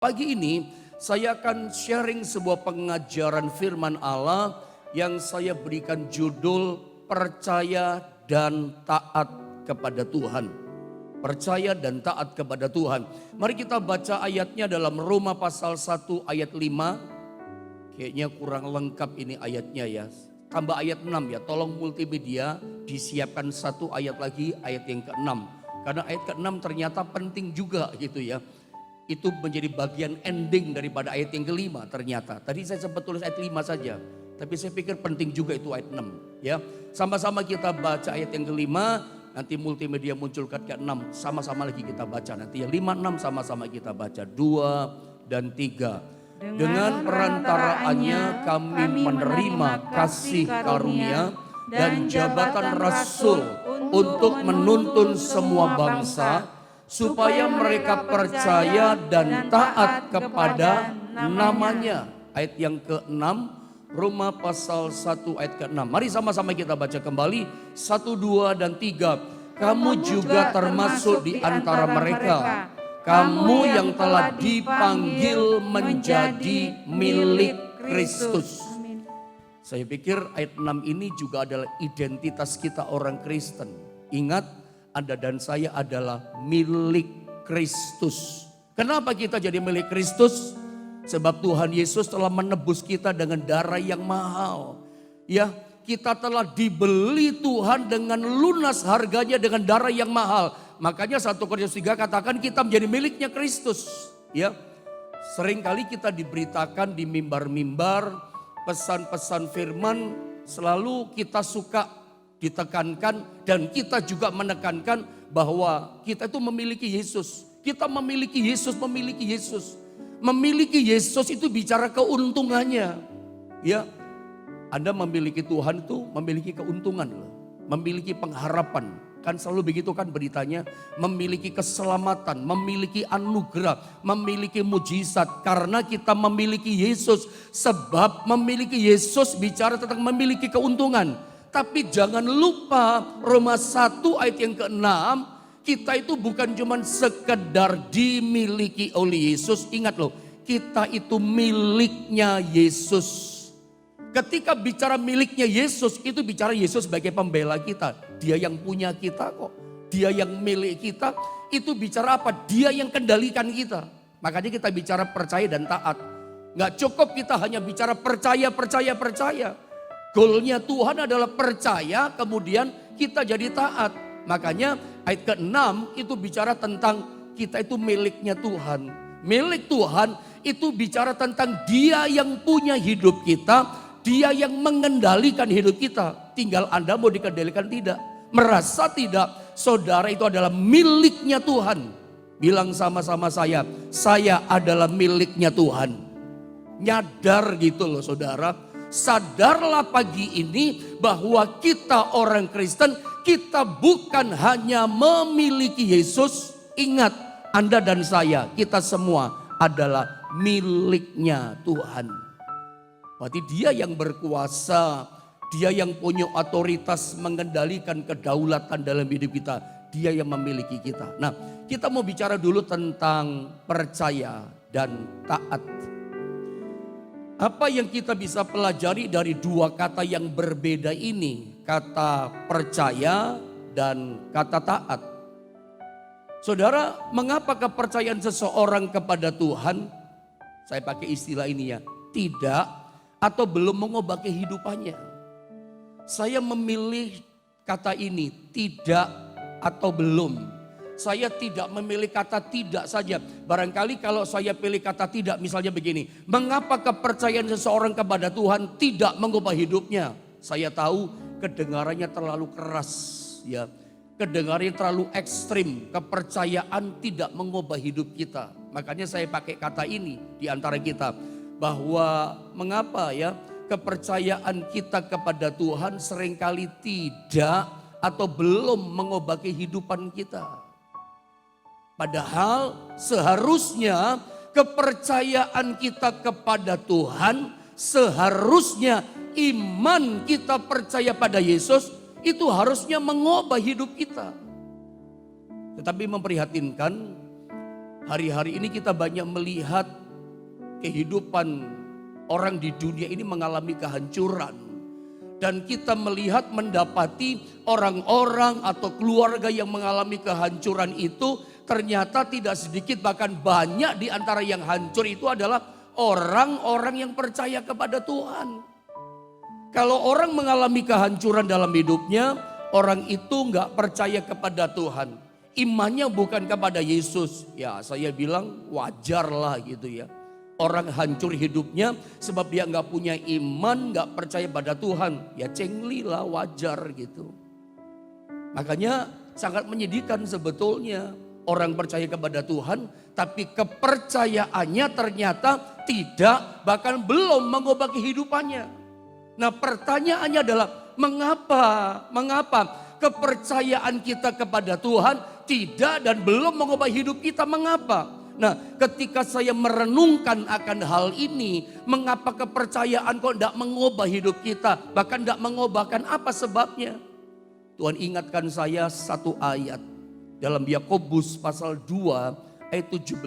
Pagi ini saya akan sharing sebuah pengajaran firman Allah yang saya berikan judul percaya dan taat kepada Tuhan. Percaya dan taat kepada Tuhan. Mari kita baca ayatnya dalam Roma pasal 1 ayat 5. Kayaknya kurang lengkap ini ayatnya ya. Tambah ayat 6 ya, tolong multimedia disiapkan satu ayat lagi, ayat yang ke-6. Karena ayat ke-6 ternyata penting juga gitu ya. Itu menjadi bagian ending daripada ayat yang kelima ternyata. Tadi saya sempat tulis ayat 5 saja. Tapi saya pikir penting juga itu ayat 6 ya. Sama-sama kita baca ayat yang kelima. Nanti multimedia munculkan ke 6. Sama-sama lagi kita baca. Nanti yang 5, 6 sama-sama kita baca. 2 dan 3. Dengan perantaraannya kami menerima kasih karunia dan jabatan rasul untuk menuntun semua bangsa, supaya mereka percaya dan taat kepada namanya. Ayat yang ke-6, Roma pasal 1 ayat ke-6. Mari sama-sama kita baca kembali. 1, 2 dan 3. Kamu juga termasuk di antara mereka. Kamu yang telah dipanggil menjadi milik Kristus. Saya pikir ayat 6 ini juga adalah identitas kita orang Kristen. Ingat, Anda dan saya adalah milik Kristus. Kenapa kita jadi milik Kristus? Sebab Tuhan Yesus telah menebus kita dengan darah yang mahal. Ya, kita telah dibeli Tuhan dengan lunas harganya dengan darah yang mahal. Makanya 1 Korintus 3 katakan kita menjadi miliknya Kristus. Ya, seringkali kita diberitakan di mimbar-mimbar pesan-pesan firman, selalu kita suka ditekankan dan kita juga menekankan bahwa kita itu memiliki Yesus. Kita memiliki Yesus, memiliki Yesus. Memiliki Yesus itu bicara keuntungannya. Ya, Anda memiliki Tuhan itu memiliki keuntungan loh. Memiliki pengharapan. Kan selalu begitu kan beritanya. Memiliki keselamatan, memiliki anugerah, memiliki mujizat. Karena kita memiliki Yesus. Sebab memiliki Yesus bicara tentang memiliki keuntungan. Tapi jangan lupa Roma 1 ayat yang ke-6, kita itu bukan cuma sekedar dimiliki oleh Yesus. Ingat loh, kita itu miliknya Yesus. Ketika bicara miliknya Yesus, itu bicara Yesus sebagai pembela kita. Dia yang punya kita kok. Dia yang milik kita, itu bicara apa? Dia yang kendalikan kita. Makanya kita bicara percaya dan taat. Nggak cukup kita hanya bicara percaya. Goalnya Tuhan adalah percaya, kemudian kita jadi taat. Makanya ayat ke-6 itu bicara tentang kita itu miliknya Tuhan. Milik Tuhan itu bicara tentang Dia yang punya hidup kita, Dia yang mengendalikan hidup kita. Tinggal Anda mau dikendalikan tidak. Merasa tidak, saudara itu adalah miliknya Tuhan. Bilang sama-sama saya adalah miliknya Tuhan. Nyadar gitu loh saudara. Sadarlah pagi ini bahwa kita orang Kristen, kita bukan hanya memiliki Yesus. Ingat, Anda dan saya, kita semua adalah miliknya Tuhan. Berarti Dia yang berkuasa, Dia yang punya otoritas mengendalikan kedaulatan dalam hidup kita. Dia yang memiliki kita. Nah, kita mau bicara dulu tentang percaya dan taat. Apa yang kita bisa pelajari dari dua kata yang berbeda ini? Kata percaya dan kata taat. Saudara, mengapa kepercayaan seseorang kepada Tuhan, saya pakai istilah ini ya, tidak atau belum mengubah kehidupannya? Saya memilih kata ini, tidak atau belum. Saya tidak memilih kata tidak saja. Barangkali kalau saya pilih kata tidak, misalnya begini. Mengapa kepercayaan seseorang kepada Tuhan tidak mengubah hidupnya? Saya tahu kedengarannya terlalu keras. Ya, kedengarannya terlalu ekstrim. Kepercayaan tidak mengubah hidup kita. Makanya saya pakai kata ini di antara kita. Bahwa mengapa ya kepercayaan kita kepada Tuhan seringkali tidak atau belum mengubah kehidupan kita. Padahal seharusnya kepercayaan kita kepada Tuhan, seharusnya iman kita percaya pada Yesus itu harusnya mengubah hidup kita. Tetapi memprihatinkan, Hari-hari ini kita banyak melihat kehidupan orang di dunia ini mengalami kehancuran. Dan kita melihat mendapati orang-orang atau keluarga yang mengalami kehancuran itu ternyata tidak sedikit bahkan banyak di antara yang hancur itu adalah orang-orang yang percaya kepada Tuhan. Kalau orang mengalami kehancuran dalam hidupnya, orang itu nggak percaya kepada Tuhan. Imannya bukan kepada Yesus. Ya saya bilang wajar lah gitu ya. Orang hancur hidupnya sebab dia nggak punya iman, nggak percaya pada Tuhan. Ya cengli lah, wajar gitu. Makanya sangat menyedihkan sebetulnya. Orang percaya kepada Tuhan tapi kepercayaannya ternyata tidak, bahkan belum mengubah kehidupannya. Nah pertanyaannya adalah mengapa kepercayaan kita kepada Tuhan tidak dan belum mengubah hidup kita, mengapa? Nah ketika saya merenungkan akan hal ini, mengapa kepercayaan kok tidak mengubah hidup kita, bahkan tidak mengubahkan, apa sebabnya? Tuhan ingatkan saya satu ayat dalam Yakobus pasal 2 ayat 17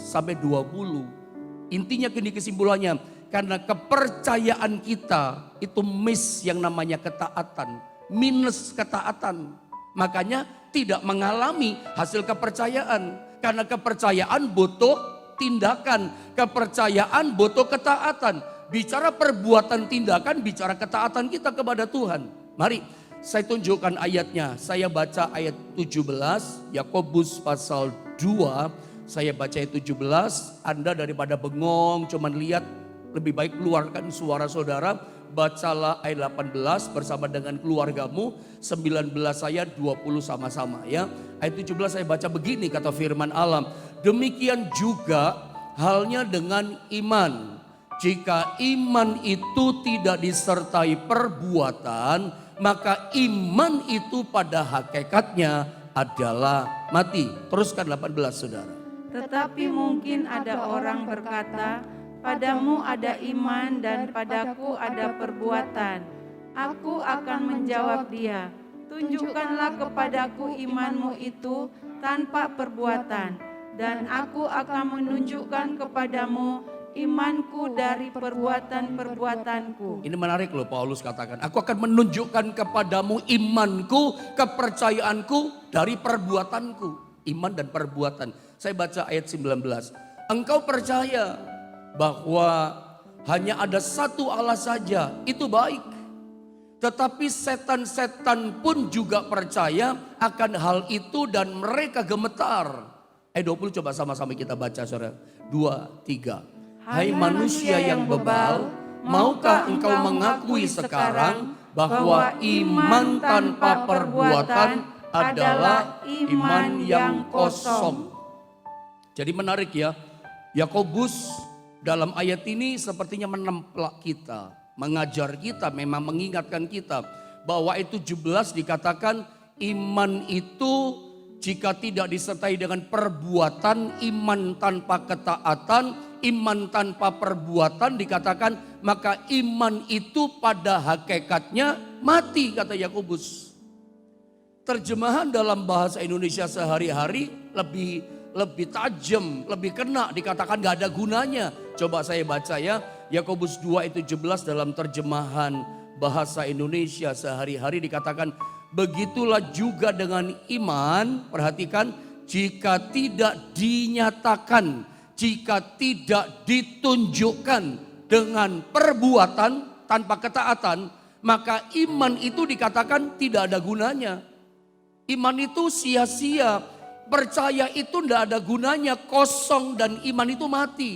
sampai 20. Intinya gini kesimpulannya, karena kepercayaan kita itu miss yang namanya ketaatan, minus ketaatan. Makanya tidak mengalami hasil kepercayaan. Karena kepercayaan butuh tindakan, kepercayaan butuh ketaatan. Bicara perbuatan tindakan, bicara ketaatan kita kepada Tuhan. Mari saya tunjukkan ayatnya. Saya baca ayat 17, Yakobus pasal 2. Saya baca ayat 17, Anda daripada bengong cuman lihat, lebih baik keluarkan suara saudara. Bacalah ayat 18 bersama dengan keluargamu, 19 saya 20 sama-sama ya. Ayat 17 saya baca begini kata firman Allah. Demikian juga halnya dengan iman. Jika iman itu tidak disertai perbuatan, maka iman itu pada hakikatnya adalah mati. Teruskan 18 saudara. Tetapi mungkin ada orang berkata, padamu ada iman dan padaku ada perbuatan. Aku akan menjawab dia, tunjukkanlah kepadaku imanmu itu tanpa perbuatan, dan aku akan menunjukkan kepadamu imanku dari perbuatan-perbuatanku. Ini menarik loh, Paulus katakan, aku akan menunjukkan kepadamu imanku, kepercayaanku dari perbuatanku. Iman dan perbuatan. Saya baca ayat 19. Engkau percaya bahwa hanya ada satu Allah saja, itu baik. Tetapi setan-setan pun juga percaya akan hal itu dan mereka gemetar. Ayat 20 coba sama-sama kita baca saudara. 2, 3. Hai manusia yang bebal, maukah engkau mengakui sekarang bahwa iman tanpa perbuatan adalah iman yang kosong. Jadi menarik ya, Yakobus dalam ayat ini sepertinya menemplak kita, mengajar kita, memang mengingatkan kita bahwa ayat 17 dikatakan iman itu jika tidak disertai dengan perbuatan, iman tanpa ketaatan, iman tanpa perbuatan dikatakan maka iman itu pada hakikatnya mati, kata Yakobus. Terjemahan dalam bahasa Indonesia sehari-hari lebih tajam, lebih kena, dikatakan gak ada gunanya. Coba saya baca ya, Yakobus 2 ayat 17 dalam terjemahan bahasa Indonesia sehari-hari dikatakan, begitulah juga dengan iman, perhatikan, jika tidak dinyatakan, jika tidak ditunjukkan dengan perbuatan tanpa ketaatan, maka iman itu dikatakan tidak ada gunanya. Iman itu sia-sia, percaya itu tidak ada gunanya, kosong, dan iman itu mati.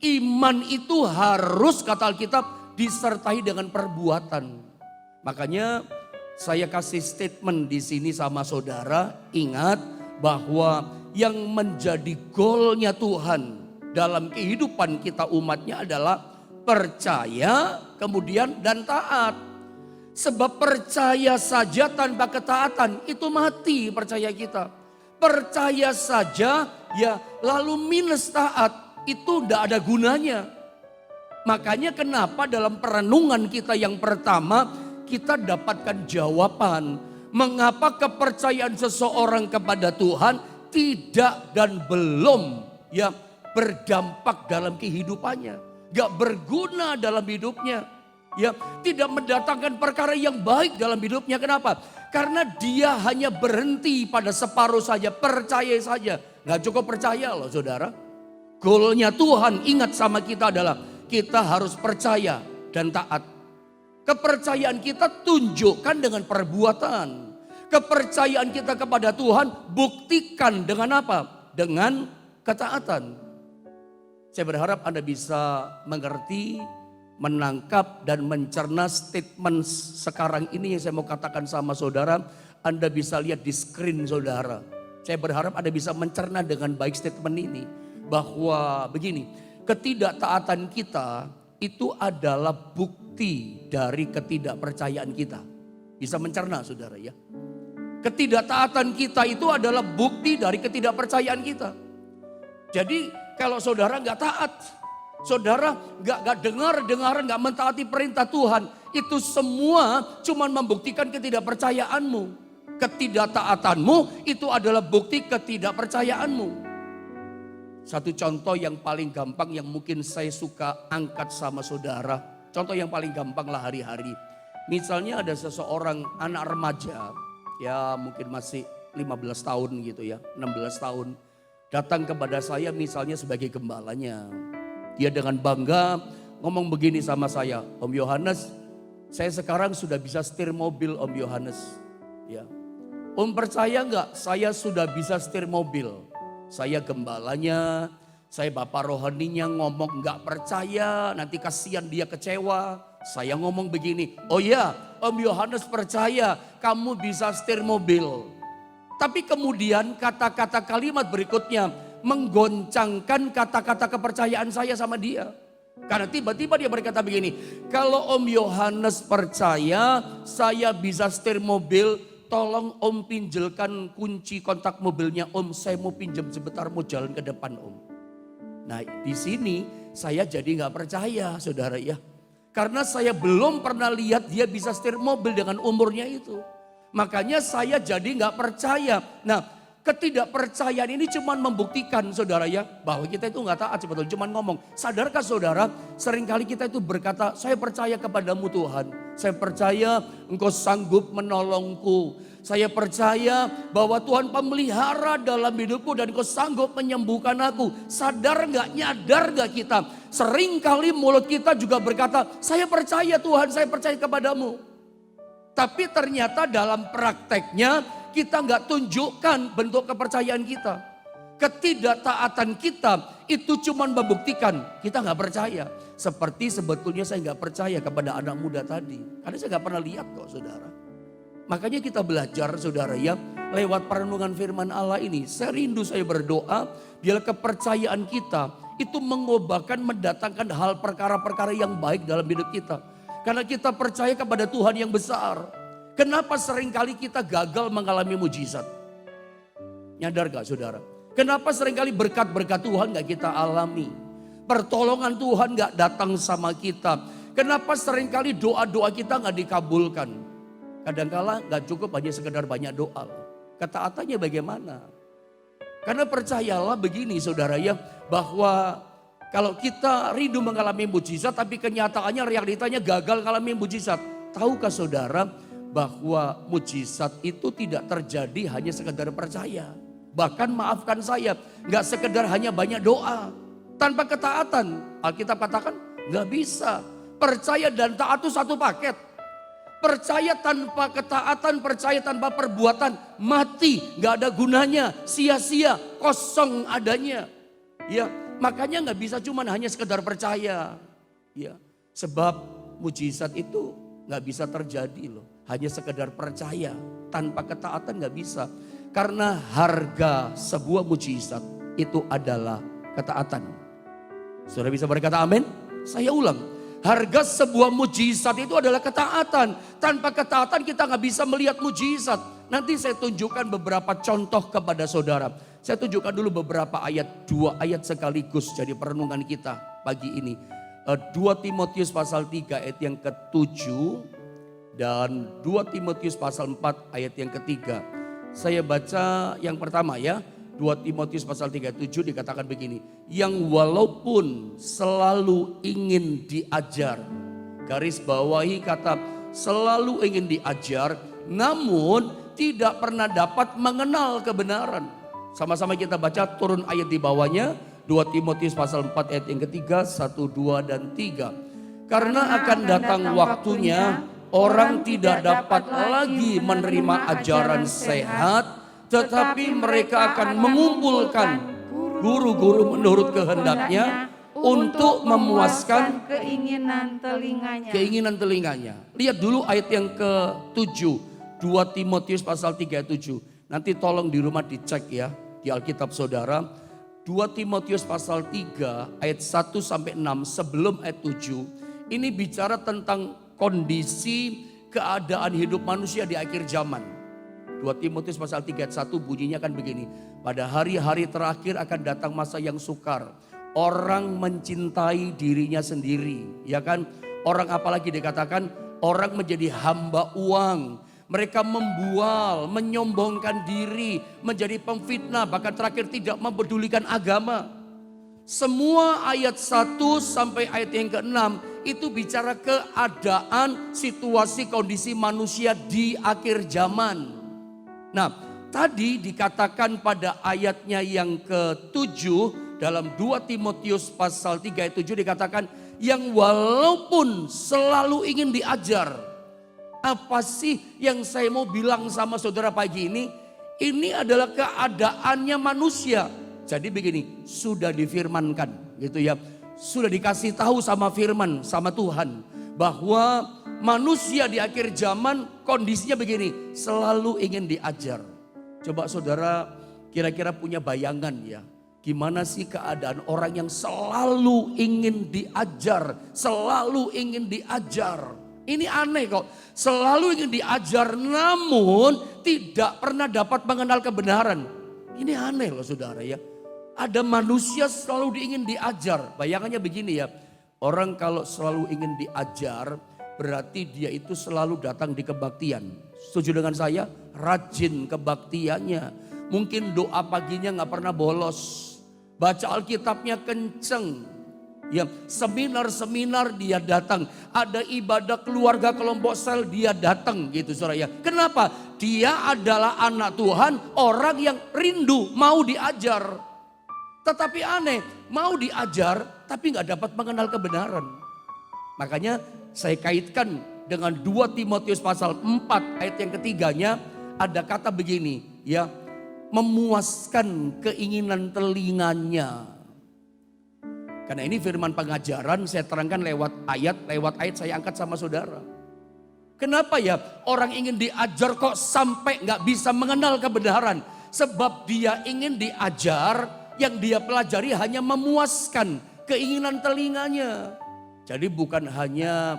Iman itu harus, kata Alkitab, disertai dengan perbuatan. Makanya saya kasih statement di sini sama saudara, ingat bahwa yang menjadi goalnya Tuhan dalam kehidupan kita umatnya adalah percaya, kemudian dan taat. Sebab percaya saja tanpa ketaatan itu mati percaya kita. Percaya saja ya lalu minus taat itu tidak ada gunanya. Makanya kenapa dalam perenungan kita yang pertama kita dapatkan jawaban mengapa kepercayaan seseorang kepada Tuhan tidak dan belum ya berdampak dalam kehidupannya, gak berguna dalam hidupnya, ya tidak mendatangkan perkara yang baik dalam hidupnya. Kenapa? Karena dia hanya berhenti pada separuh saja, percaya saja. Gak cukup percaya loh saudara. Goalnya Tuhan ingat sama kita adalah kita harus percaya dan taat. Kepercayaan kita tunjukkan dengan perbuatan. Kepercayaan kita kepada Tuhan buktikan dengan apa? Dengan ketaatan. Saya berharap Anda bisa mengerti, menangkap dan mencerna statement sekarang ini yang saya mau katakan sama saudara. Anda bisa lihat di screen saudara. Saya berharap Anda bisa mencerna dengan baik statement ini. Bahwa begini, ketidaktaatan kita itu adalah bukti dari ketidakpercayaan kita. Bisa mencerna saudara ya. Ketidaktaatan kita itu adalah bukti dari ketidakpercayaan kita. Jadi kalau saudara nggak taat, saudara nggak dengar, nggak mentaati perintah Tuhan, itu semua cuma membuktikan ketidakpercayaanmu. Ketidaktaatanmu itu adalah bukti ketidakpercayaanmu. Satu contoh yang paling gampang yang mungkin saya suka angkat sama saudara. Contoh yang paling gampang lah hari-hari. Misalnya ada seseorang anak remaja, ya mungkin masih 15 tahun gitu ya, 16 tahun. Datang kepada saya misalnya sebagai gembalanya. Dia dengan bangga ngomong begini sama saya, Om Yohanes, saya sekarang sudah bisa setir mobil Om Yohanes. Ya. Om percaya nggak saya sudah bisa setir mobil? Saya gembalanya, saya bapak rohaninya ngomong nggak percaya, nanti kasihan dia kecewa. Saya ngomong begini, oh ya Om Yohanes percaya kamu bisa setir mobil. Tapi kemudian kata-kata kalimat berikutnya menggoncangkan kata-kata kepercayaan saya sama dia. Karena tiba-tiba dia berkata begini, kalau Om Yohanes percaya saya bisa setir mobil, tolong Om pinjelkan kunci kontak mobilnya Om, saya mau pinjam sebentar mau jalan ke depan Om. Nah di sini saya jadi gak percaya saudara ya. Karena saya belum pernah lihat dia bisa setir mobil dengan umurnya itu. Makanya saya jadi gak percaya. Nah ketidakpercayaan ini cuma membuktikan saudara ya. Bahwa kita itu gak taat sebetulnya, cuma ngomong. Sadarkah saudara seringkali kita itu berkata saya percaya kepadamu Tuhan. Saya percaya engkau sanggup menolongku. Saya percaya bahwa Tuhan pemelihara dalam hidupku dan engkau sanggup menyembuhkan aku. Sadar gak, nyadar gak kita? Seringkali mulut kita juga berkata saya percaya Tuhan, saya percaya kepadamu. Tapi ternyata dalam prakteknya kita nggak tunjukkan bentuk kepercayaan kita. Ketidaktaatan kita itu cuma membuktikan kita nggak percaya. Seperti sebetulnya saya nggak percaya kepada anak muda tadi. Karena saya nggak pernah lihat kok saudara. Makanya kita belajar saudara ya lewat perenungan firman Allah ini. Saya rindu saya berdoa biar kepercayaan kita itu mengubahkan mendatangkan hal perkara-perkara yang baik dalam hidup kita. Karena kita percaya kepada Tuhan yang besar. Kenapa seringkali kita gagal mengalami mujizat? Nyadar gak saudara? Kenapa seringkali berkat-berkat Tuhan gak kita alami? Pertolongan Tuhan gak datang sama kita? Kenapa seringkali doa-doa kita gak dikabulkan? Kadangkala gak cukup hanya sekedar banyak doa. Ketaatannya bagaimana? Karena percayalah begini saudara ya. Bahwa kalau kita rindu mengalami mujizat tapi kenyataannya realitanya gagal mengalami mujizat. Tahukah saudara bahwa mujizat itu tidak terjadi hanya sekedar percaya. Bahkan maafkan saya, gak sekedar hanya banyak doa. Tanpa ketaatan, Alkitab katakan gak bisa. Percaya dan taat itu satu paket. Percaya tanpa ketaatan, percaya tanpa perbuatan, mati, gak ada gunanya, sia-sia, kosong adanya. Ya. Makanya nggak bisa cuman hanya sekedar percaya. Ya, sebab mujizat itu nggak bisa terjadi loh. Hanya sekedar percaya tanpa ketaatan nggak bisa. Karena harga sebuah mujizat itu adalah ketaatan. Sudah bisa berkata amin? Saya ulang. Harga sebuah mujizat itu adalah ketaatan. Tanpa ketaatan kita nggak bisa melihat mujizat. Nanti saya tunjukkan beberapa contoh kepada saudara. Saya tunjukkan dulu beberapa ayat, 2 ayat sekaligus jadi perenungan kita pagi ini. 2 Timotius pasal 3 ayat yang ke-7 dan 2 Timotius pasal 4 ayat yang ke-3. Saya baca yang pertama ya. 2 2 Timotius pasal 3:7 dikatakan begini, yang walaupun selalu ingin diajar, garis bawahi kata selalu ingin diajar, namun tidak pernah dapat mengenal kebenaran. Sama-sama kita baca, turun ayat di bawahnya, 2 Timotius pasal 4 ayat yang ketiga, 1, 2, dan 3. Karena akan datang waktunya, orang tidak dapat lagi menerima ajaran sehat, tetapi mereka akan mengumpulkan guru-guru menurut kehendaknya untuk memuaskan keinginan telinganya. Lihat dulu ayat yang ke-7, 2 Timotius pasal 3:7. Nanti tolong di rumah dicek ya di Alkitab saudara. 2 Timotius pasal 3 ayat 1 sampai 6 sebelum ayat 7. Ini bicara tentang kondisi keadaan hidup manusia di akhir zaman. 2 Timotius pasal 3 ayat 1 bunyinya kan begini. Pada hari-hari terakhir akan datang masa yang sukar. Orang mencintai dirinya sendiri. Ya kan? Orang apalagi dikatakan orang menjadi hamba uang. Mereka membual, menyombongkan diri, menjadi pemfitnah. Bahkan terakhir tidak mempedulikan agama. Semua ayat 1 sampai ayat yang ke-6 itu bicara keadaan, situasi, kondisi manusia di akhir zaman. Nah, tadi dikatakan pada ayatnya yang ke-7 dalam 2 Timotius pasal 3 ayat 7 dikatakan yang walaupun selalu ingin diajar. Apa sih yang saya mau bilang sama saudara pagi ini? Ini adalah keadaannya manusia. Jadi begini, sudah difirmankan gitu ya. Sudah dikasih tahu sama firman, sama Tuhan. Bahwa manusia di akhir zaman kondisinya begini, selalu ingin diajar. Coba saudara kira-kira punya bayangan ya. Gimana sih keadaan orang yang selalu ingin diajar, selalu ingin diajar. Ini aneh kok, selalu ingin diajar namun tidak pernah dapat mengenal kebenaran. Ini aneh loh saudara ya. Ada manusia selalu ingin diajar, bayangannya begini ya. Orang kalau selalu ingin diajar berarti dia itu selalu datang di kebaktian. Setuju dengan saya? Rajin kebaktiannya. Mungkin doa paginya gak pernah bolos. Baca Alkitabnya kenceng. Ya, seminar-seminar dia datang. Ada ibadah keluarga kelompok sel dia datang gitu saudara ya. Kenapa? Dia adalah anak Tuhan, orang yang rindu mau diajar. Tetapi aneh, mau diajar tapi gak dapat mengenal kebenaran. Makanya saya kaitkan dengan 2 Timotius pasal 4 ayat yang ketiganya. Ada kata begini ya, memuaskan keinginan telinganya. Karena ini firman pengajaran saya terangkan lewat ayat saya angkat sama saudara. Kenapa ya orang ingin diajar kok sampai gak bisa mengenal kebenaran? Sebab dia ingin diajar, yang dia pelajari hanya memuaskan keinginan telinganya. Jadi bukan hanya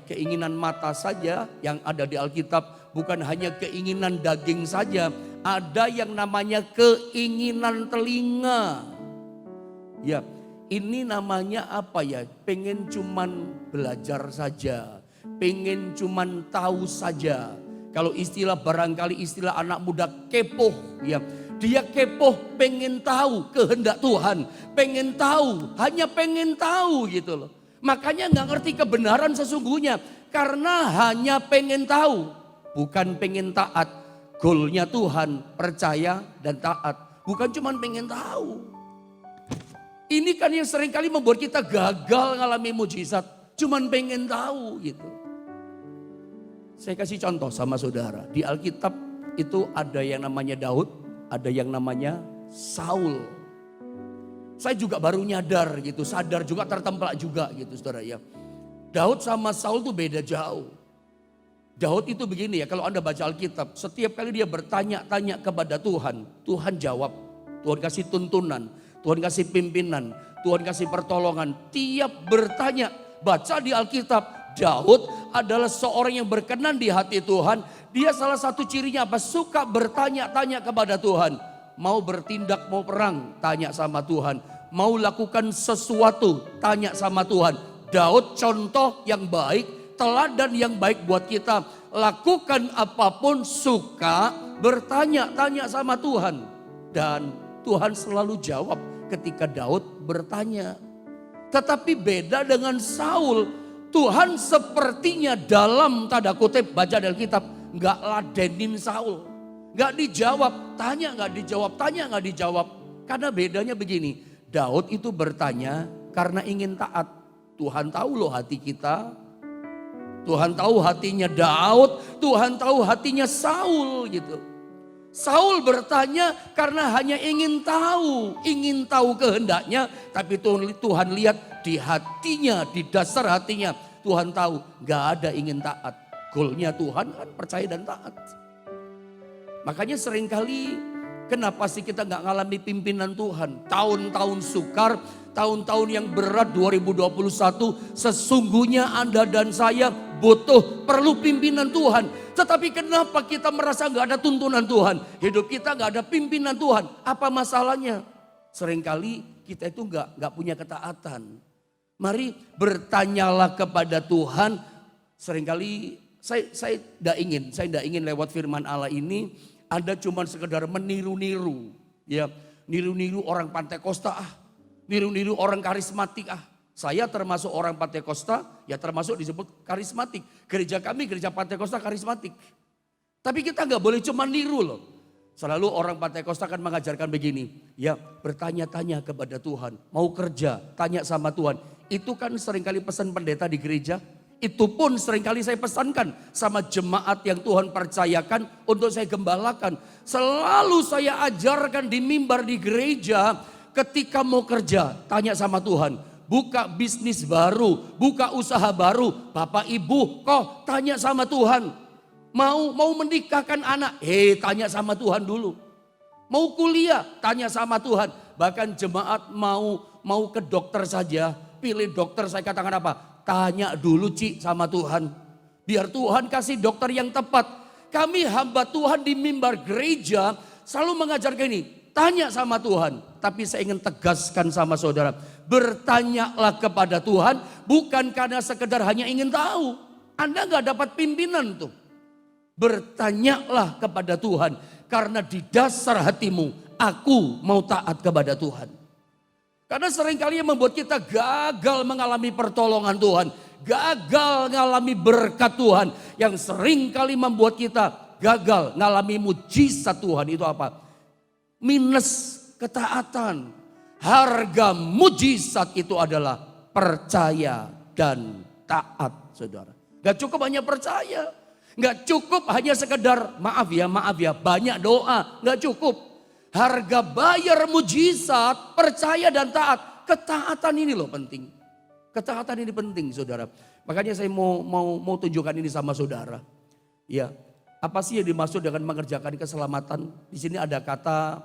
keinginan mata saja yang ada di Alkitab, bukan hanya keinginan daging saja, ada yang namanya keinginan telinga. Ya, ini namanya pengen cuman belajar saja, pengen cuman tahu saja. Kalau barangkali istilah anak muda kepoh ya. Dia kepoh pengen tahu kehendak Tuhan, pengen tahu, hanya pengen tahu gitu loh. Makanya gak ngerti kebenaran sesungguhnya karena hanya pengen tahu, bukan pengen taat. Goalnya Tuhan percaya dan taat, bukan cuma pengen tahu. Ini kan yang seringkali membuat kita gagal ngalami mujizat, cuman pengen tahu gitu. Saya kasih contoh sama saudara, di Alkitab itu ada yang namanya Daud, ada yang namanya Saul. Saya juga baru nyadar gitu, sadar juga, tertemplak juga gitu saudara ya. Daud sama Saul tuh beda jauh. Daud itu begini ya, kalau Anda baca Alkitab, setiap kali dia bertanya-tanya kepada Tuhan, Tuhan jawab. Tuhan kasih tuntunan, Tuhan kasih pimpinan, Tuhan kasih pertolongan. Tiap bertanya, baca di Alkitab, Daud adalah seorang yang berkenan di hati Tuhan. Dia salah satu cirinya apa? Suka bertanya-tanya kepada Tuhan. Mau bertindak, mau perang, tanya sama Tuhan. Mau lakukan sesuatu, tanya sama Tuhan. Daud contoh yang baik, teladan yang baik buat kita. Lakukan apapun, suka bertanya-tanya sama Tuhan. Dan Tuhan selalu jawab ketika Daud bertanya. Tetapi beda dengan Saul. Tuhan sepertinya dalam tanda kutip baca dalam kitab nggak ladenin Saul. Nggak dijawab, tanya nggak dijawab, tanya nggak dijawab. Karena bedanya begini, Daud itu bertanya karena ingin taat. Tuhan tahu loh hati kita. Tuhan tahu hatinya Daud, Tuhan tahu hatinya Saul gitu. Saul bertanya karena hanya ingin tahu kehendaknya. Tapi Tuhan lihat di hatinya, di dasar hatinya. Tuhan tahu gak ada ingin taat. Goalnya Tuhan kan percaya dan taat. Makanya seringkali kenapa sih kita gak ngalami pimpinan Tuhan. Tahun-tahun sukar, tahun-tahun yang berat 2021. Sesungguhnya Anda dan saya perlu pimpinan Tuhan. Tetapi kenapa kita merasa gak ada tuntunan Tuhan? Hidup kita gak ada pimpinan Tuhan. Apa masalahnya? Seringkali kita itu gak punya ketaatan. Mari bertanyalah kepada Tuhan. Seringkali saya tidak ingin lewat firman Allah ini Anda cuma sekedar meniru-niru. Ya, niru-niru orang Pantekosta niru-niru orang karismatik Saya termasuk orang Pantekosta, ya termasuk disebut karismatik. Gereja kami, gereja Pantekosta karismatik. Tapi kita nggak boleh cuma niru loh. Selalu orang Pantekosta kan mengajarkan begini. Ya bertanya-tanya kepada Tuhan. Mau kerja, tanya sama Tuhan. Itu kan seringkali pesan pendeta di gereja. Itu pun seringkali saya pesankan sama jemaat yang Tuhan percayakan untuk saya gembalakan. Selalu saya ajarkan di mimbar di gereja. Ketika mau kerja, tanya sama Tuhan. Buka bisnis baru, buka usaha baru. Bapak ibu kok tanya sama Tuhan. Mau menikahkan anak, tanya sama Tuhan dulu. Mau kuliah, tanya sama Tuhan. Bahkan jemaat mau ke dokter saja, pilih dokter saya katakan apa? Tanya dulu sama Tuhan. Biar Tuhan kasih dokter yang tepat. Kami hamba Tuhan di mimbar gereja selalu mengajarkan ini. Tanya sama Tuhan. Tapi saya ingin tegaskan sama saudara. Bertanyalah kepada Tuhan. Bukan karena sekedar hanya ingin tahu. Anda gak dapat pimpinan tuh. Bertanyalah kepada Tuhan. Karena di dasar hatimu. Aku mau taat kepada Tuhan. Karena seringkali yang membuat kita gagal mengalami pertolongan Tuhan. Gagal mengalami berkat Tuhan. Yang seringkali membuat kita gagal mengalami mujizat Tuhan. Itu apa? Minus ketaatan. Harga mujizat itu adalah percaya dan taat, saudara. Gak cukup hanya percaya. Gak cukup hanya sekedar maaf ya banyak doa. Gak cukup. Harga bayar mujizat, percaya dan taat. Ketaatan ini loh penting. Ketaatan ini penting, saudara. Makanya saya mau tunjukkan ini sama saudara. Ya, apa sih yang dimaksud dengan mengerjakan keselamatan? Di sini ada kata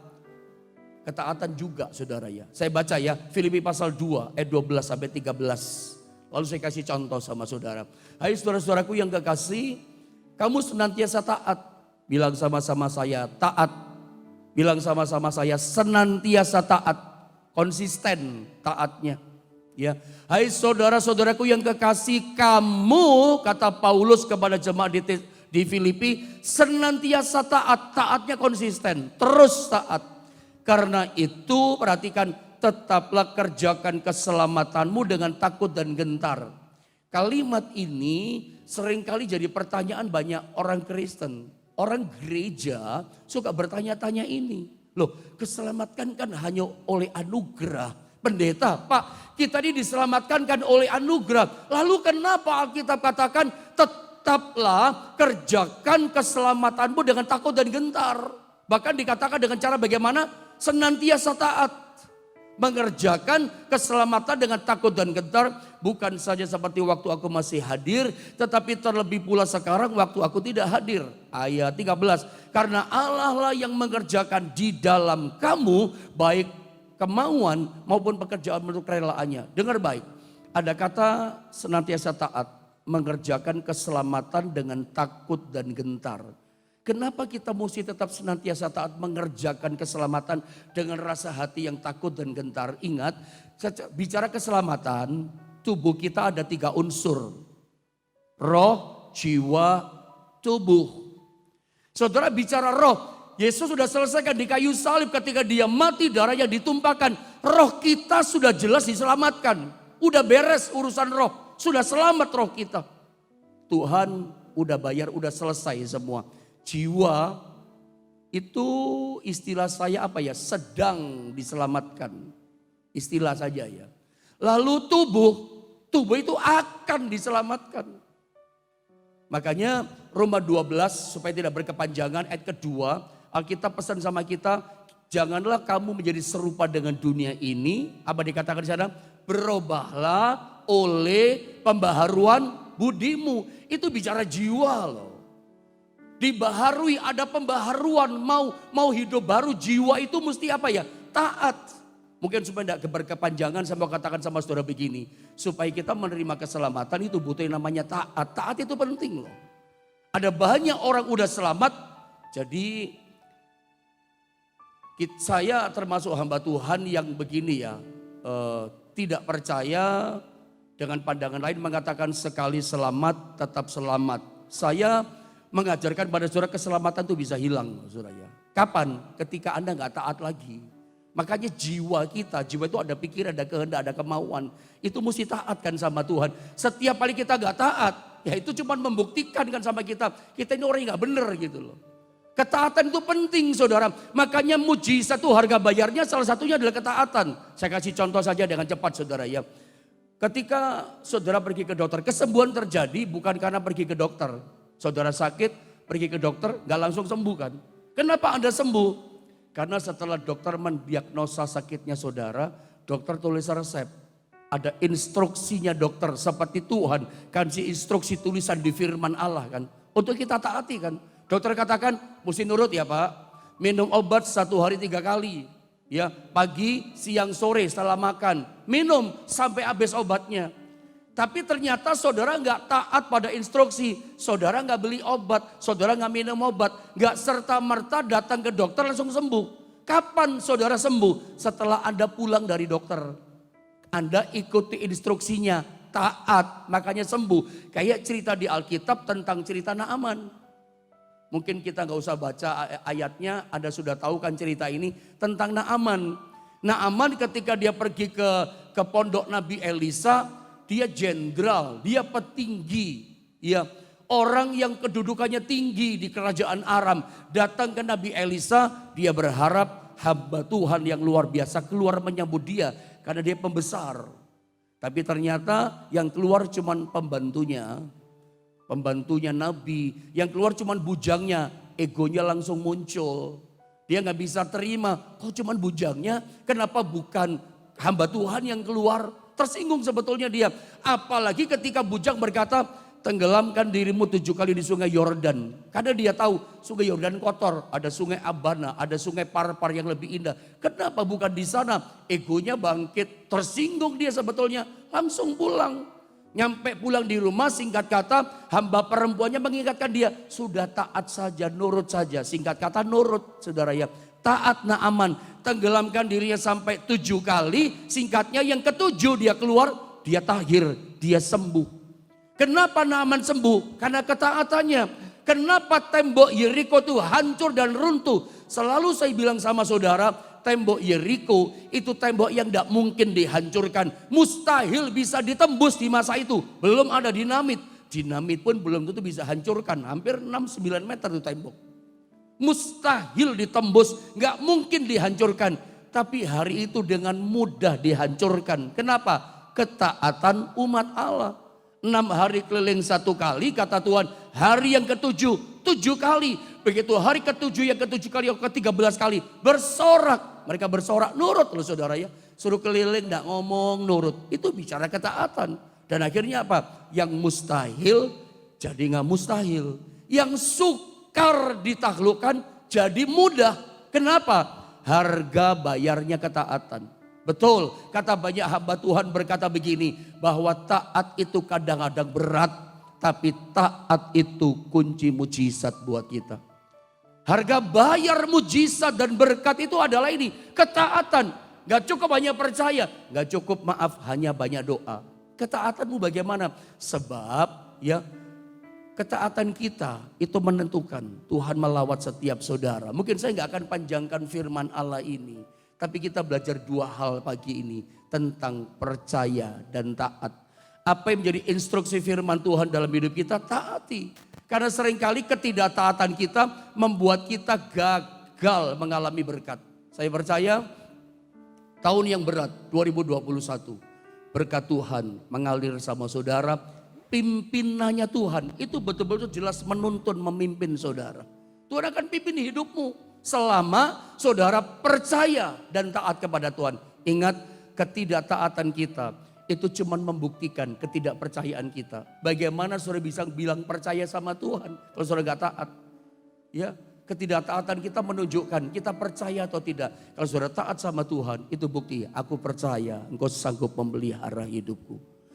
ketaatan juga, saudara ya. Saya baca ya, Filipi pasal 2 ayat 12 sampai 13. Lalu saya kasih contoh sama saudara. Hai saudara-saudaraku yang kekasih, kamu senantiasa taat. Bilang sama-sama saya taat. Bilang sama-sama saya senantiasa taat. Konsisten taatnya. Ya, hai saudara-saudaraku yang kekasih, kamu kata Paulus kepada jemaat di Filipi senantiasa taat. Taatnya konsisten, terus taat. Karena itu perhatikan, tetaplah kerjakan keselamatanmu dengan takut dan gentar. Kalimat ini seringkali jadi pertanyaan banyak orang Kristen. Orang gereja suka bertanya-tanya ini. Loh, keselamatkan kan hanya oleh anugerah. Pendeta, Pak, kita ini diselamatkan kan oleh anugerah. Lalu kenapa Alkitab katakan tetaplah kerjakan keselamatanmu dengan takut dan gentar. Bahkan dikatakan dengan cara bagaimana? Senantiasa taat. Mengerjakan keselamatan dengan takut dan gentar. Bukan saja seperti waktu aku masih hadir. Tetapi terlebih pula sekarang waktu aku tidak hadir. Ayat 13. Karena Allah lah yang mengerjakan di dalam kamu. Baik kemauan maupun pekerjaan menurut kerelaannya. Dengar baik. Ada kata senantiasa taat. Mengerjakan keselamatan dengan takut dan gentar. Kenapa kita mesti tetap senantiasa taat mengerjakan keselamatan dengan rasa hati yang takut dan gentar? Ingat, bicara keselamatan, tubuh kita ada 3 unsur. Roh, jiwa, tubuh. Saudara bicara roh, Yesus sudah selesaikan di kayu salib, ketika dia mati darahnya ditumpahkan. Roh kita sudah jelas diselamatkan. Udah beres urusan roh, sudah selamat roh kita. Tuhan udah bayar, udah selesai semua. Jiwa itu istilah saya apa ya, sedang diselamatkan. Istilah saja ya. Lalu tubuh itu akan diselamatkan. Makanya Roma 12 supaya tidak berkepanjangan ayat kedua, Alkitab pesan sama kita, janganlah kamu menjadi serupa dengan dunia ini. Apa dikatakan di sana? Berubahlah oleh pembaharuan budimu. Itu bicara jiwa loh. Dibaharui, ada pembaharuan, mau hidup baru, jiwa itu mesti apa ya? Taat. Mungkin supaya tidak berkepanjangan, saya mau katakan sama saudara begini. Supaya kita menerima keselamatan itu butuh yang namanya taat. Taat itu penting loh. Ada banyak orang udah selamat, jadi saya termasuk hamba Tuhan yang begini ya, tidak percaya dengan pandangan lain mengatakan sekali selamat tetap selamat. Saya mengajarkan pada saudara keselamatan itu bisa hilang saudara ya. Kapan? Ketika Anda nggak taat lagi. Makanya jiwa itu ada pikiran, ada kehendak, ada kemauan. Itu mesti taat kan sama Tuhan. Setiap kali kita nggak taat, ya itu cuma membuktikan kan sama kita ini orang yang nggak bener gitu loh. Ketaatan itu penting saudara. Makanya mujizat itu harga bayarnya salah satunya adalah ketaatan. Saya kasih contoh saja dengan cepat saudara ya. Ketika saudara pergi ke dokter, kesembuhan terjadi bukan karena pergi ke dokter. Saudara sakit, pergi ke dokter, gak langsung sembuh kan. Kenapa Anda sembuh? Karena setelah dokter mendiagnosa sakitnya saudara, dokter tulis resep. Ada instruksinya dokter seperti Tuhan. Kasih instruksi tulisan di firman Allah kan. Untuk kita taati kan. Dokter katakan, mesti nurut ya Pak. Minum obat 1 hari 3 kali. Ya, pagi, siang, sore setelah makan. Minum sampai habis obatnya. Tapi ternyata saudara nggak taat pada instruksi. Saudara nggak beli obat, saudara nggak minum obat. Nggak serta-merta datang ke dokter langsung sembuh. Kapan saudara sembuh? Setelah Anda pulang dari dokter. Anda ikuti instruksinya, taat, makanya sembuh. Kayak cerita di Alkitab tentang cerita Naaman. Mungkin kita nggak usah baca ayatnya, Anda sudah tahu kan cerita ini tentang Naaman. Naaman ketika dia pergi ke pondok Nabi Elisa, dia jenderal, dia petinggi, ya orang yang kedudukannya tinggi di kerajaan Aram. Datang ke Nabi Elisa, dia berharap hamba Tuhan yang luar biasa keluar menyambut dia karena dia pembesar. Tapi ternyata yang keluar cuman pembantunya Nabi, yang keluar cuman bujangnya, egonya langsung muncul. Dia nggak bisa terima, kok cuman bujangnya, kenapa bukan hamba Tuhan yang keluar? Tersinggung sebetulnya dia. Apalagi ketika bujang berkata, tenggelamkan dirimu 7 kali di sungai Yordan. Karena dia tahu sungai Yordan kotor, ada sungai Abana, ada sungai Parpar yang lebih indah. Kenapa bukan di sana? Egonya bangkit, tersinggung dia sebetulnya, langsung pulang. Nyampe pulang di rumah, singkat kata hamba perempuannya mengingatkan dia, sudah taat saja, nurut saja. Singkat kata nurut saudara ya. Taat Naaman, tenggelamkan dirinya sampai 7 kali. Singkatnya yang ke-7 dia keluar, dia tahir, dia sembuh. Kenapa Naaman sembuh? Karena ketaatannya. Kenapa tembok Yeriko itu hancur dan runtuh? Selalu saya bilang sama saudara, tembok Yeriko itu tembok yang tidak mungkin dihancurkan. Mustahil bisa ditembus di masa itu. Belum ada dinamit. Dinamit pun belum tentu bisa hancurkan. Hampir 6-9 meter itu tembok. Mustahil ditembus, nggak mungkin dihancurkan. Tapi hari itu dengan mudah dihancurkan. Kenapa? Ketaatan umat Allah. 6 hari keliling 1 kali, kata Tuhan. Hari yang ke-7, 7 kali. Begitu hari ke-7, yang ke-7 kali, yang ke-13 kali. Bersorak. Mereka bersorak, nurut loh saudara ya. Suruh keliling, gak ngomong, nurut. Itu bicara ketaatan. Dan akhirnya apa? Yang mustahil jadi gak mustahil. Yang sukar ditaklukkan jadi mudah. Kenapa? Harga bayarnya ketaatan. Betul, kata banyak hamba Tuhan berkata begini, bahwa taat itu kadang-kadang berat, tapi taat itu kunci mujizat buat kita. Harga bayar mujizat dan berkat itu adalah ini, ketaatan. Gak cukup hanya percaya, gak cukup maaf hanya banyak doa. Ketaatanmu bagaimana? Sebab ya Ketaatan kita itu menentukan Tuhan melawat setiap saudara. Mungkin saya nggak akan panjangkan firman Allah ini. Tapi kita belajar dua hal pagi ini tentang percaya dan taat. Apa yang menjadi instruksi firman Tuhan dalam hidup kita? Taati. Karena seringkali ketidaktaatan kita membuat kita gagal mengalami berkat. Saya percaya tahun yang berat 2021. Berkat Tuhan mengalir sama saudara. Pimpinannya Tuhan itu betul-betul jelas menuntun memimpin saudara. Tuhan akan pimpin hidupmu selama saudara percaya dan taat kepada Tuhan. Ingat, ketidaktaatan kita itu cuma membuktikan ketidakpercayaan kita. Bagaimana saudara bisa bilang percaya sama Tuhan kalau saudara gak taat? Ya, ketidaktaatan kita menunjukkan kita percaya atau tidak. Kalau saudara taat sama Tuhan, itu bukti aku percaya engkau sanggup memelihara hidupku.